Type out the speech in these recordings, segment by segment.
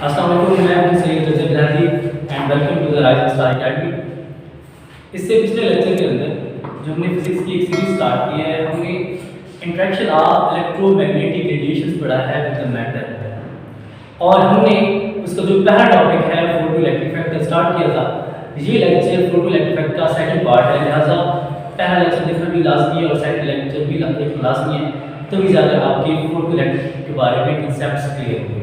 अस्सलाम वालेकुम, मैं हूं Syed Raza Biladi and welcome to the rising star academy. इससे पिछले लेक्चर के अंदर जो हमने फिजिक्स की एक सीरीज स्टार्ट की है, हमने इंटरेक्शन ऑफ इलेक्ट्रोमैग्नेटिक रेडिएशंस पढ़ा है विद द मैटर और हमने उसका जो पहला टॉपिक है फोटो इलेक्ट्रिक इफेक्ट का स्टार्ट किया था। ये लेक्चर फोटो इलेक्ट्रिक इफेक्ट का सेकंड पार्ट है, लिहाजा पहला लेक्चर देखना भी लाजमी है और सेकंड लेक्चर भी देखना लाजमी है, तभी जाकर आपके फोटो इलेक्ट्रिक के बारे में कंसेप्ट्स क्लियर होंगे।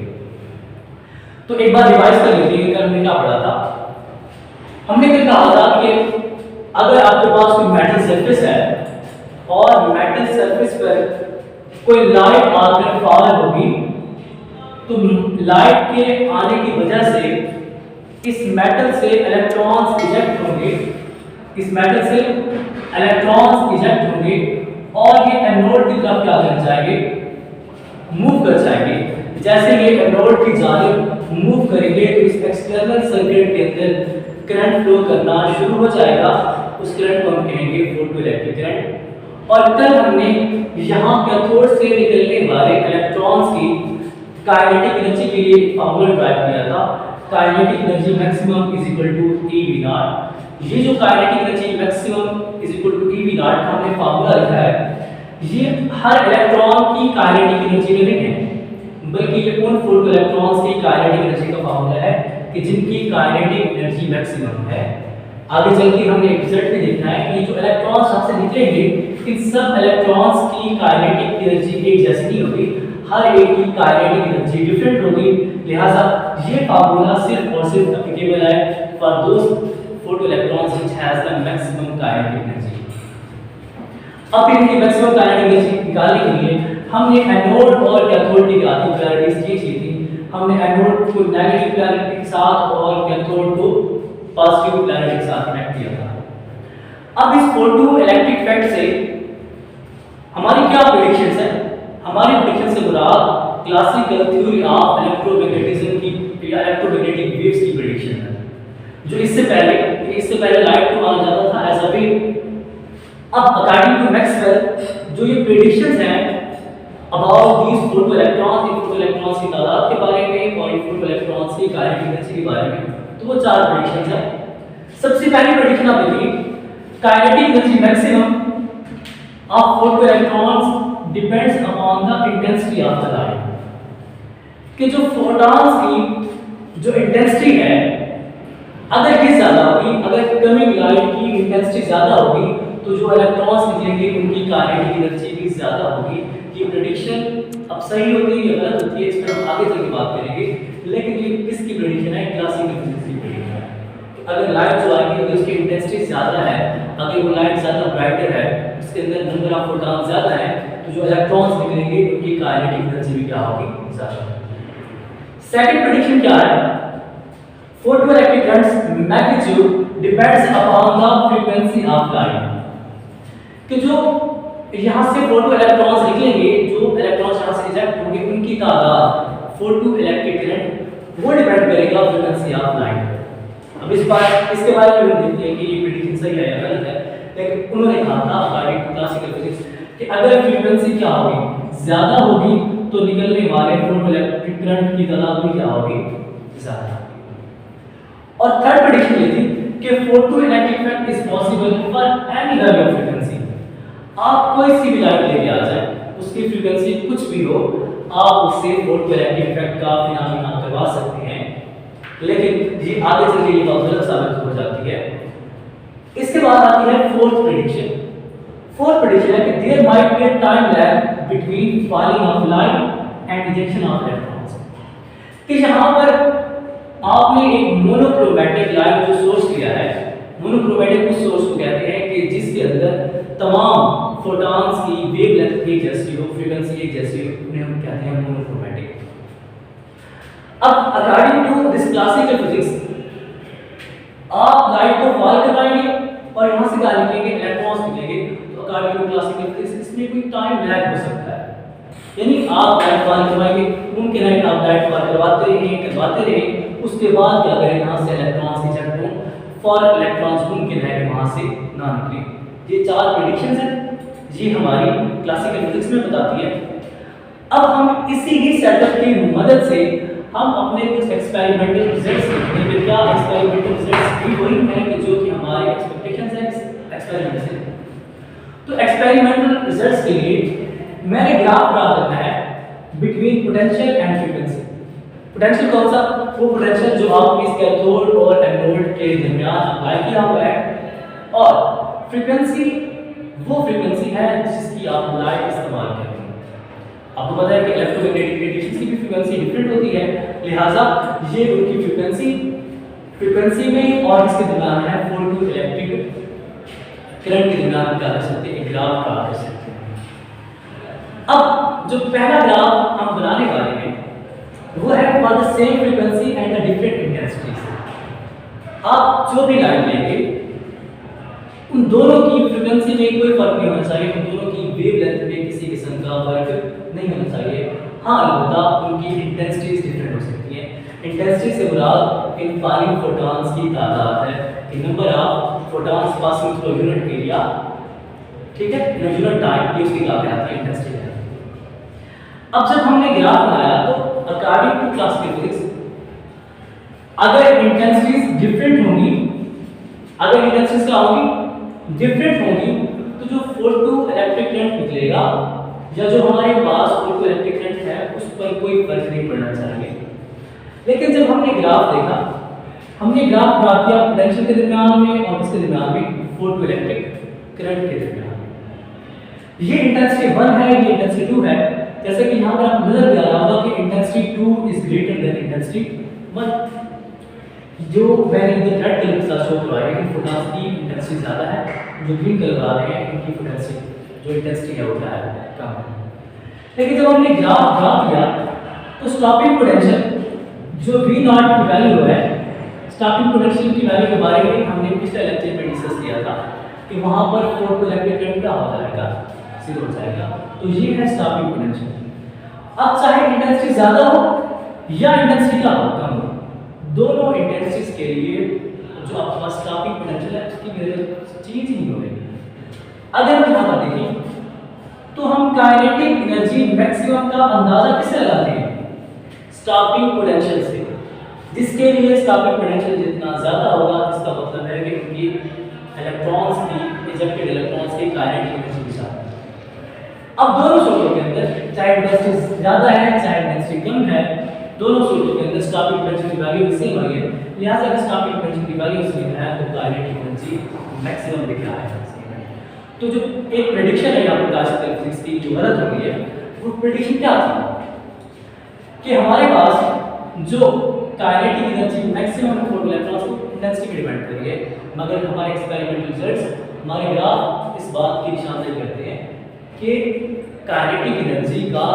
तो एक बार रिवाइज कर लीजिए कि कल हमने क्या पढ़ा था। हमने कल कहा था कि अगर आपके पास कोई मेटल सरफेस है और मेटल सरफेस पर कोई लाइट आकर फॉल होगी, तो लाइट के आने की वजह से इस मेटल से इलेक्ट्रॉन्स इजेक्ट होंगे, इस मेटल से इलेक्ट्रॉन्स इजेक्ट होंगे और ये एनोड की तरफ क्या कर जाएंगे, मूव कर जाएंगे। जैसे ये एनोड की जानिब मूव करेंगे तो इस एक्सटर्नल सर्किट के अंदर करंट फ्लो करना शुरू हो जाएगा। उस करंट को हम कहेंगे फोटो इलेक्ट्रिक करंट। और कल हमने यहाँ कैथोड से निकलने वाले इलेक्ट्रॉन्स की काइनेटिक एनर्जी के लिए फॉर्मूला ड्राइव किया था। Kinetic energy maximum is equal to e V naught. ये जो kinetic energy maximum is equal to e V naught का हमने फॉर्मूला लिखा है, ये हर इलेक्ट्रॉन की काइनेटिक एनर्जी में नहीं है, बल्कि ये उन फोटो इलेक्ट्रॉन्स की काइनेटिक एनर्जी का फॉर्मूला है कि जिनकी काइनेटिक एनर्जी मैक्सिमम है। आगे चल के हमने एक रिजल्ट भी देखना है कि जो इलेक्ट्रॉन्स यहाँ से निकलेंगे, इन सब इलेक्ट्रॉन्स की काइनेटिक एनर्जी एक जैसी नहीं होगी, हर एक की काइनेटिक एनर्जी डिफरेंट होगी। लिहाजा ये फॉर्मूला सिर्फ और सिर्फ एप्लीकेबल है for those photo electrons which has the maximum kinetic energy. अब इनकी मैक्सिमम काइनेटिक एनर्जी निकालने के लिए हमने एनोड और कैथोड की आदि पोलैरिटीज चेंज की थी। हमने एनोड को नेगेटिव पोलैरिटी के साथ और कैथोड को पॉजिटिव पोलैरिटी के साथ कनेक्ट किया था। अब इस फोटो इलेक्ट्रिक इफेक्ट से हमारी क्या प्रेडिक्शंस है? हमारी प्रेडिक्शन से मुराद क्लासिकल थ्योरी ऑफ इलेक्ट्रोमैग्नेटिज्म की या इलेक्ट्रोमैग्नेटिक वेव्स की प्रेडिक्शन है, जो इससे पहले लाइट को माना जाता था एज अ वेव। अब अकॉर्डिंग टू मैक्सवेल जो ये प्रेडिक्शंस हैं अबाउट दीस फोटो इलेक्ट्रॉन्स, इन फोटो इलेक्ट्रॉन्स की तादाद के बारे में और इन फोटो इलेक्ट्रॉन्स की काइनेटिक एनर्जी के बारे में, तो वो चार प्रेडिक्शंस हैं। सबसे पहली प्रेडिक्शन आप देखिए, kinetic energy maximum of photo electrons depends upon the intensity of the light. कि जो फोटॉन्स की जो इंटेंसिटी है, अगर ये ज्यादा होगी, अगर कमिंग लाइट की इंटेंसिटी ज्यादा होगी, तो जो इलेक्ट्रॉन्स निकलेंगे उनकी काइनेटिक एनर्जी भी ज्यादा होगी। ये प्रेडिक्शन अब सही होती है या गलत होती है, इस पर हम आगे चल के बात करेंगे, लेकिन ये किसकी प्रेडिक्शन है? क्लासिकल फिजिक्स की प्रेडिक्शन है। अगर लाइट जो आएगी, अगर उसकी इंटेंसिटी ज्यादा है, अगर वो लाइट ज्यादा ब्राइटर है, उसके अंदर नंबर ऑफ फोटॉन ज्यादा है, तो जो इलेक्ट्रॉन्स निकलेंगे उनकी काइनेटिक एनर्जी भी क्या होगी? ज्यादा। सेकंड प्रेडिक्शन क्या है? Photo electric currents magnitude depends upon the frequency of light. कि जो यहाँ से फोटो इलेक्ट्रॉन्स निकलेंगे, जो इलेक्ट्रॉन्स यहाँ से इजेक्ट होंगे, उनकी तादाद फोटो इलेक्ट्रिक करंट वो डिपेंड करेगा फ्रीक्वेंसी ऑफ लाइट। अब इसके बारे में हम देखते हैं कि ये प्रेडिक्शन सही है या गलत है, लेकिन उन्होंने कहा था अकॉर्डिंग टू क्लासिकल फिजिक्स कि अगर फ्रीक्वेंसी क्या होगी? ज्यादा होगी, तो निकलने वाले फोटो इलेक्ट्रिक करंट की तादाद भी क्या होगी? ज्यादा। और थर्ड प्रेडिक्शन ये थी कि photo electric effect is possible for any value of frequency. आप कोई सी भी लाइट लेके आ जाए, उसकी फ्रीक्वेंसी कुछ भी हो, आप उससे फोटो इलेक्ट्रिक इफेक्ट का फिनोमेना करवा सकते हैं, लेकिन ये आगे चल के ये बात गलत साबित हो जाती है। इसके बाद आती है फोर्थ प्रेडिक्शन। फोर्थ प्रेडिक्शन है कि there might be a time lag between falling of light and ejection of electrons. कि यहाँ पर आपने एक मोनोक्रोमैटिक लाइट जो सोर्स लिया है, मोनोक्रोमैटिक उस सोर्स को कहते हैं कि जिसके अंदर तमाम फोटॉन्स की वेवलेंथ एक जैसी हो, फ्रीक्वेंसी एक जैसी हो, उन्हें हम कहते हैं मोनोक्रोमैटिक। अब according to this classical physics आप लाइट को फॉल करवाएंगे और यहां से क्या निकलेंगे? इलेक्ट्रॉन्स निकलेंगे। तो अकॉर्डिंग टू क्लासिकल फिजिक्स इसमें कोई टाइम लैग हो सकता है, यानी आप लाइट फॉल करवाएंगे, मुमकिन है कि आप लाइट फॉल करवाते रहें, उसके बाद क्या करें? यहां से इलेक्ट्रॉन्स इजेक्ट हों, फॉर इलेक्ट्रॉन्स मुमकिन है कि वहां से ना निकले। ये चार प्रेडिक्शंस हैं, ये हमारी क्लासिकल फिजिक्स में बताती है। अब हम इसी ही सेटअप की मदद से हम अपने कुछ एक्सपेरिमेंटल रिजल्ट्स देखते हैं। क्या एक्सपेरिमेंटल रिजल्ट्स भी वही हैं कि जो कि हमारे एक्सपेक्टेशंस हैं इस एक्सपेरिमेंट से। तो एक्सपेरिमेंटल रिजल्ट्स के लिए मैंने ग्राफ ड्रा करना है between potential and frequency. Potential कौन सा? वो पोटेंशियल जो आपके इस कैथोड और एनोड के दरमियान अप्लाई किया हुआ है, और फ्रीक्वेंसी वो फ्रीक्वेंसी है जिसकी आप लाइट इस्तेमाल करते हैं। आपको पता है कि इलेक्ट्रोमैग्नेटिक रेडिएशन की भी फ्रीक्वेंसी डिफरेंट होती है, लिहाजा ये उनकी फ्रीक्वेंसी में और इसके दरमियान है फोटो इलेक्ट्रिक करंट के दरमियान क्या कर सकते हैं, एक ग्राफ ड्रा कर सकते हैं। अब जो पहला ग्राफ हम बनाने वाले हैं वो है for the same frequency and the different intensities. आप जो भी लाइट लेंगे उन दोनों की फ्रीक्वेंसी में कोई फर्क नहीं होना चाहिए, उन दोनों की वेवलेंथ में किसी किस्म का फर्क नहीं होना चाहिए। हाँ, अलबत्ता उनकी इंटेंसिटीज डिफरेंट हो सकती हैं। इंटेंसिटी से मुराद इन फालिंग फोटॉन्स की तादाद है, कि number of photons passing through unit area, ठीक है, यूनिट टाइम, ये उसकी क्या कहलाती है, इंटेंसिटी है। अब जब हमने ग्राफ बनाया तो अकॉर्डिंग टू क्लासिकल फिजिक्स अगर इंटेंसिटीज डिफरेंट होंगी, अगर इंटेंसिटीज क्या होंगी, डिफरेंट होंगी, तो जो फोटो इलेक्ट्रिक करंट निकलेगा या जो हमारे पास फोटो इलेक्ट्रिक करंट है उस पर कोई फर्क नहीं पड़ना चाहिए। लेकिन जब हमने ग्राफ देखा, हमने ग्राफ ड्रा किया पोटेंशियल के दरमियान में और इसके दरमियान में फोटो इलेक्ट्रिक करंट के दरमियान। ये इंटेंसिटी 1 है, ये इंटेंसिटी 2 है। जैसे कि यहां पर आप नजर भी आ रहा होगा कि intensity 2 is greater than intensity 1। जो मैंने इधर रेड कलर के साथ शो करवाया है, फोटॉन्स की इंटेंसिटी ज्यादा है, जो ग्रीन कलर वाले हैं इनकी पोटेंशियल जो इंटेंसिटी है वो क्या है, कम है। लेकिन जब हमने ग्राफ ड्रा किया तो स्टॉपिंग पोटेंशियल जो V0 की वैल्यू है, स्टॉपिंग पोटेंशियल की वैल्यू के बारे में हमने पिछले लेक्चर में डिस्कस किया था कि वहां पर फोटो इलेक्ट्रिक करंट क्या हो जाएगा, जीरो हो जाएगा। तो ये है स्टॉपिंग पोटेंशियल। अब चाहे इंटेंसिटी ज्यादा हो या इंटेंसिटी क्या हो, कम हो, दोनों इंटेंसिटीज के लिए जो आपके पास स्टॉपिंग पोटेंशियल है उसकी वैल्यू चेंज नहीं होगी। अगर हम यहां पर देखें तो हम काइनेटिक एनर्जी मैक्सिमम का अंदाजा किससे लगाते हैं, स्टॉपिंग पोटेंशियल से, जिसके लिए स्टॉपिंग पोटेंशियल जितना ज्यादा होगा इसका मतलब है कि उनकी इलेक्ट्रॉन्स की, इजेक्टेड इलेक्ट्रॉन्स की काइनेटिक एनर्जी भी ज्यादा है। अब दोनों सूत्रों के अंदर चाहे इंटेंसिटी ज्यादा है चाहे इंटेंसिटी कम है, दोनों सूत्रों के अंदर स्टॉपिंग पोटेंशियल की वैल्यू सेम आई है। लिहाजा अगर स्टॉपिंग पोटेंशियल की वैल्यू सेम है तो काइनेटिक एनर्जी मैक्सिमम दिख रहा है। तो जो एक प्रेडिक्शन है यहाँ पर क्लासिकल फिजिक्स की जो गलत हो गई है, वो प्रेडिक्शन क्या थी कि हमारे पास जो kinetic energy maximum photo electrons की इंटेंसिटी पे डिपेंड करेंगे, मगर हमारे एक्सपेरिमेंटल रिजल्ट्स हमारे ग्राफ इस बात की निशानदेही करते हैं कि काइनेटिक एनर्जी का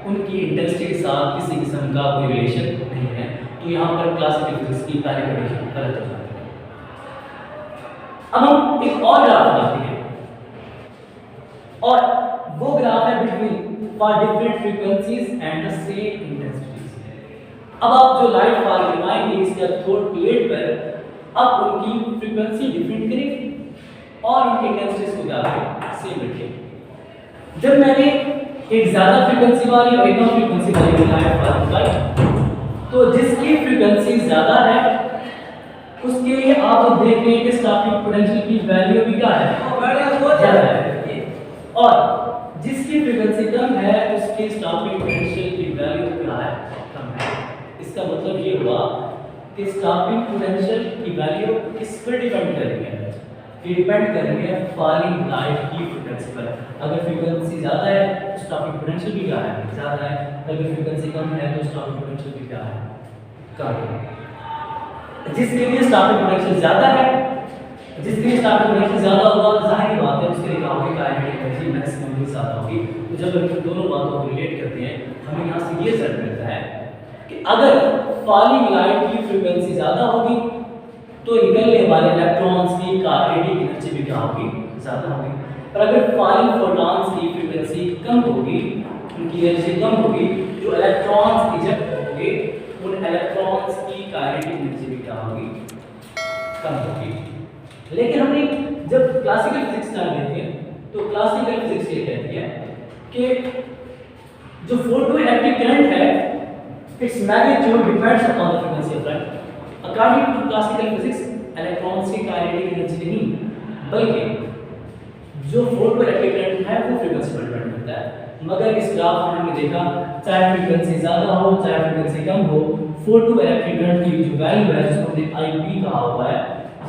उनकी इंटेंसिटी के साथ किसी किस्म का कोई रिलेशन नहीं है। तो यहाँ पर क्लासिकल फिजिक्स की पहली प्रेडिक्शन गलत हो जाती है। अब हम एक और ग्राफ बनाते हैं और वो ग्राफ है between for different frequencies and the same intensities. अब आप जो लाइट फॉल गिरवाएंगे इस कैथोड प्लेट पर, अब उनकी फ्रीक्वेंसी डिफरेंट करेंगे और उनकी इंटेंसिटीज को क्या करें, सेम रखें। जब मैंने एक ज्यादा फ्रीक्वेंसी वाली और एक कम फ्रीक्वेंसी वाली लाइट फॉल गिरवाई तो जिसकी फ्रीक्वेंसी ज्यादा है उसके लिए आप देख रहे हैं कि स्टॉपिंग पोटेंशियल की वैल्यू भी क्या है, ज्यादा है, और जिसकी फ्रीक्वेंसी कम है उसकी स्टॉपिंग पोटेंशियल की वैल्यू क्या है, कम है। इसका मतलब ये हुआ कि स्टॉपिंग पोटेंशियल की वैल्यू किस पर डिपेंड करेंगे, ये डिपेंड करेंगे फॉलिंग लाइट की फ्रीक्वेंसी पर। अगर फ्रीक्वेंसी ज्यादा है तो स्टॉपिंग पोटेंशियल भी क्या है, ज्यादा है। अगर फ्रीक्वेंसी कम है तो स्टॉपिंग पोटेंशियल भी क्या है, कम है। जिसके लिए स्टॉपिंग पोटेंशियल ज्यादा है, जिसके लिए स्टॉपिंग पोटेंशियल ज्यादा होगा, जाहिर बात है उसके लिए क्या होगी, काइनेटिक एनर्जी मैक्सिमम भी ज्यादा होगी। तो जब हम दोनों बातों को रिलेट करते हैं हमें यहाँ से ये रिजल्ट मिलता है कि अगर फॉलिंग लाइट की फ्रीक्वेंसी ज्यादा होगी तो निकलने वाले इलेक्ट्रॉन्स की काइनेटिक एनर्जी भी क्या होगी, ज्यादा होगी। और अगर फॉलिंग फोटॉन्स की फ्रीक्वेंसी कम होगी, उनकी एनर्जी कम होगी, जो इलेक्ट्रॉन्स इजेक्ट होंगे उन इलेक्ट्रॉन्स की काइनेटिक एनर्जी भी क्या होगी, कम होगी। लेकिन हमने जब क्लासिकल फिजिक्स जान लेते हैं तो क्लासिकल फिजिक्स ये कहती है कि जो फोटोइलेक्ट्रिक करंट है its magnitude depends upon the frequency of light. According to classical physics, electrons की काइनेटिक एनर्जी नहीं बल्कि जो फोटोइलेक्ट्रिक करंट है वो फ्रीक्वेंसी पर डिपेंड करता है। मगर इस ग्राफ में हमने देखा चाहे फ्रीक्वेंसी ज़्यादा हो चाहे फ्रीक्वेंसी कम हो, फोटोइलेक्ट्रिक करंट की जो वैल्यू है जिसको हमने IP कहा हुआ है,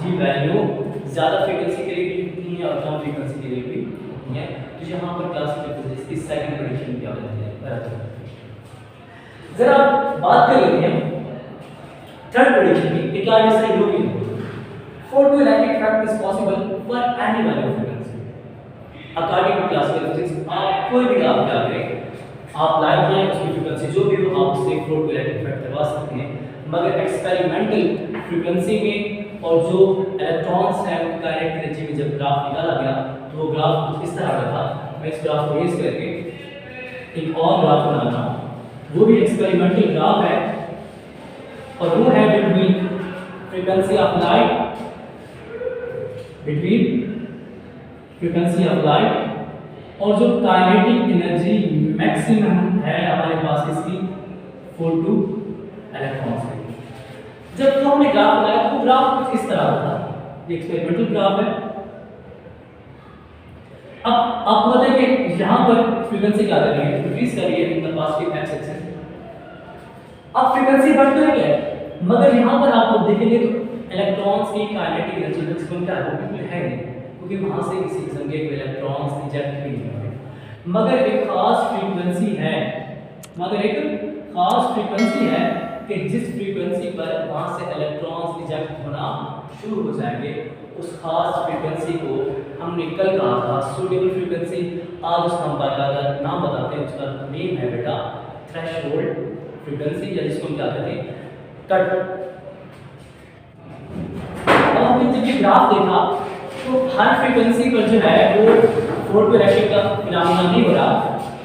ये वैल्यू ज़्यादा फ्रीक्वेंसी के लिए भी नहीं है और कम फ्रीक्वेंसी के लिए भी नहीं है। तो यहाँ पर क्लासिकल फिजिक्स की सेकंड प्रेडिक्शन क्या होती है। जरा बात कर लेते हैं थर्ड प्रेडिक्शन की। क्या ये सही होगी? Photoelectric effect is possible for any value of frequency. According to classical physics आप कोई भी ग्राफ क्या करें, आप लाइट लाइन उसकी फ्रीक्वेंसी जो भी हो आप उससे फोटोइलेक्ट्रिक इफेक्ट करवा सकते हैं। मगर एक्सपेरिमेंटल फ्रीक्वेंसी में और जो इलेक्ट्रॉन्स हैं उनकी काइनेटिक एनर्जी में जब ग्राफ निकाला गया तो वो ग्राफ कुछ इस तरह का था। मैं इस ग्राफ को रेज करके एक और ग्राफ बना रहा हूँ, वो भी एक्सपेरिमेंटल ग्राफ है और वो है बिटवीन फ्रीक्वेंसी ऑफ लाइट और जो काइनेटिक एनर्जी मैक्सिमम है हमारे पास इसकी फोटो इलेक्ट्रॉन्स की। जब तो हमने ग्राफ बनाया तो ग्राफ कुछ इस तरह का था, ये एक्सपेरिमेंटल ग्राफ है। अब आपको पता है कि यहाँ पर फ्रीक्वेंसी क्या कर रही है, इंक्रीज कर रही है in the positive x axis. अब फ्रीक्वेंसी बढ़ तो रही है मगर यहाँ पर आप लोग देखेंगे तो इलेक्ट्रॉन्स की काइनेटिक एनर्जी मैक्सिमम क्या है, बिल्कुल है नहीं, क्योंकि वहाँ से किसी किस्म के इलेक्ट्रॉन्स इजेक्ट भी नहीं होंगे। मगर एक खास फ्रीक्वेंसी है कि जिस फ्रीक्वेंसी पर वहाँ से इलेक्ट्रॉन्स इजेक्ट होना शुरू हो जाएंगे, उस खास फ्रीक्वेंसी को हमने कल कहा था सूटेबल फ्रीक्वेंसी। आज उसका हम बाकायदा नाम बताते हैं, उसका नेम है बेटा थ्रेशोल्ड फ्रीक्वेंसी, या जिसको हम क्या कहते हैं कट। अब हमने जब ये ग्राफ देखा तो हर फ्रीक्वेंसी पर जो है वो फोटोइलेक्ट्रिक का फिनोमेना नहीं हो रहा,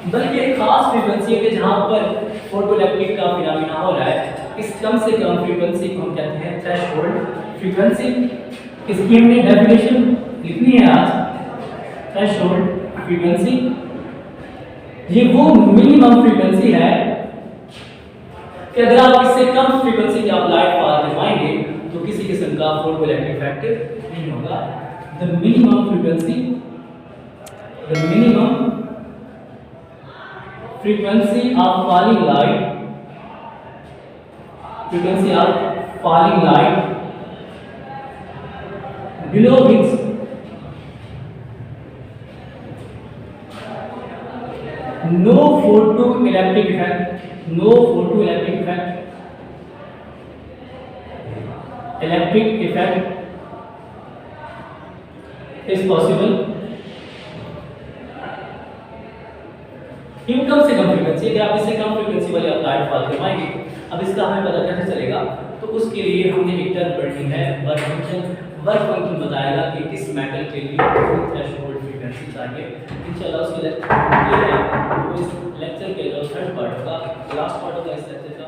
बल्कि एक खास फ्रीक्वेंसी है जहाँ पर फोटोइलेक्ट्रिक का फिनोमेना हो रहा है। इस कम से कम फ्रीक्वेंसी को हम कहते हैं थ्रेशोल्ड फ्रीक्वेंसी। इसकी हमने डेफिनेशन लिखनी है आज, थ्रेशोल्ड फ्रीक्वेंसी ये वो मिनिमम फ्रीक्वेंसी है कि अगर आप इससे कम फ्रीक्वेंसी की आप लाइट पास करवाएंगे तो किसी किस्म का फोटोइलेक्ट्रिक इफेक्ट नहीं होगा। The minimum frequency of falling light below which no photoelectric effect is possible इन कम से कम फ्रीक्वेंसी। अगर आप इससे कम फ्रीक्वेंसी वाले आप लाइट फॉल करवाएंगे, अब इसका हमें पता कैसे चलेगा, तो उसके लिए हमने एक टर्म पढ़नी है वर्क फंक्शन बताएगा कि किस मेटल के लिए थ्रेशोल्ड फ्रीक्वेंसी चाहिए। इंशाल्लाह उसके लिए इस लेक्चर के जो थर्ड पार्ट का लास्ट पार्ट होगा इस लेक्चर का